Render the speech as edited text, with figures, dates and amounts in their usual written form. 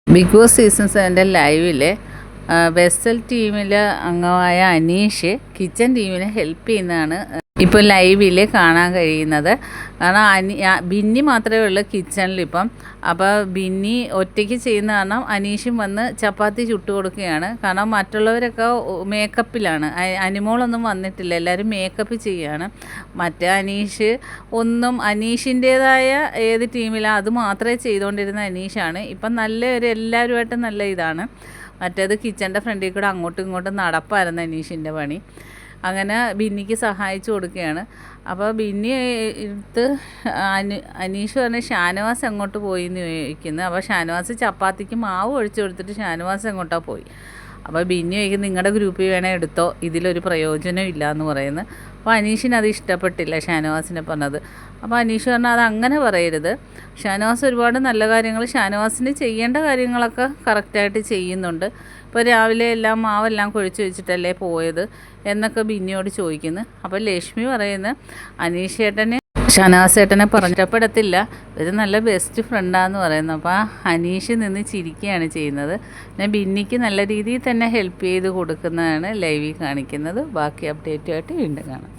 Big boss season 7 ലൈവിൽ vessel ടീമിലെ അംഗമായ അനീഷ് കിച്ചൺ ടീമിനെ ഹെൽപ്പ് ചെയ്യുന്നതാണ് ഇപ്പോൾ ലൈവിൽ കാണാൻ കഴിയുന്നത്. കാരണം ബിന്നി മാത്രമേ ഉള്ളൂ കിച്ചണിലിപ്പം. അപ്പോൾ ബിന്നി ഒറ്റയ്ക്ക് ചെയ്യുന്ന കാരണം അനീഷും വന്ന് ചപ്പാത്തി ചുട്ടു കൊടുക്കുകയാണ്. കാരണം മറ്റുള്ളവരൊക്കെ മേക്കപ്പിലാണ്, അനിമോളൊന്നും വന്നിട്ടില്ല, എല്ലാവരും മേക്കപ്പ് ചെയ്യുകയാണ്. മറ്റേ അനീഷ് അനീഷിൻ്റേതായ ഏത് ടീമിലാണ് അത് മാത്രമേ ചെയ്തുകൊണ്ടിരുന്ന അനീഷാണ്. ഇപ്പം എല്ലാവരുമായിട്ടും നല്ല ഇതാണ്. മറ്റേത് കിച്ചൻ്റെ ഫ്രണ്ടിൽ കൂടെ അങ്ങോട്ടും ഇങ്ങോട്ടും നടപ്പായിരുന്നു അനീഷിൻ്റെ പണി. അങ്ങനെ ബിന്നിക്ക് സഹായിച്ചു കൊടുക്കുകയാണ്. അപ്പോൾ ബിന്നി എടുത്ത് അനീഷ് പറഞ്ഞ ഷാനവാസ് എങ്ങോട്ട് പോയി എന്ന് ചോദിക്കുന്നത്. അപ്പോൾ ഷാനവാസ് ചപ്പാത്തിക്ക് മാവ് ഒഴിച്ചു കൊടുത്തിട്ട് ഷാനവാസ് എങ്ങോട്ടാണ് പോയി. അപ്പോൾ ബിന്നി ചോദിക്കുന്നത് നിങ്ങളുടെ ഗ്രൂപ്പിൽ വേണേൽ എടുത്തോ, ഇതിലൊരു പ്രയോജനം ഇല്ല എന്ന് പറയുന്നത്. അപ്പോൾ അനീഷിന് അത് ഇഷ്ടപ്പെട്ടില്ല ഷാനവാസിനെ പറഞ്ഞത്. അപ്പോൾ അനീഷ് പറഞ്ഞാൽ അത് അങ്ങനെ പറയരുത്, ഷാനവാസ് ഒരുപാട് നല്ല കാര്യങ്ങൾ, ഷാനവാസിന് ചെയ്യേണ്ട കാര്യങ്ങളൊക്കെ കറക്റ്റായിട്ട് ചെയ്യുന്നുണ്ട്. ഇപ്പോൾ രാവിലെ മാവെല്ലാം കുഴച്ച് വെച്ചിട്ടല്ലേ പോയത് എന്നൊക്കെ ബിന്നിയോട് ചോദിക്കുന്നു. അപ്പോൾ ലക്ഷ്മി പറയുന്നത് അനീഷ് ചേട്ടന് ഷാനവാസ് ചേട്ടനെ പറഞ്ഞപ്പെടത്തില്ല, ഒരു നല്ല ബെസ്റ്റ് ഫ്രണ്ടാന്ന് പറയുന്നു. അപ്പോൾ അനീഷ് നിന്ന് ചിരിക്കുകയാണ് ചെയ്യുന്നത്. പിന്നെ ബിന്നിക്ക് നല്ല രീതിയിൽ തന്നെ ഹെൽപ്പ് ചെയ്ത് കൊടുക്കുന്നതാണ് ലൈവിൽ കാണിക്കുന്നത്. ബാക്കി അപ്ഡേറ്റുമായിട്ട് വീണ്ടും കാണാം.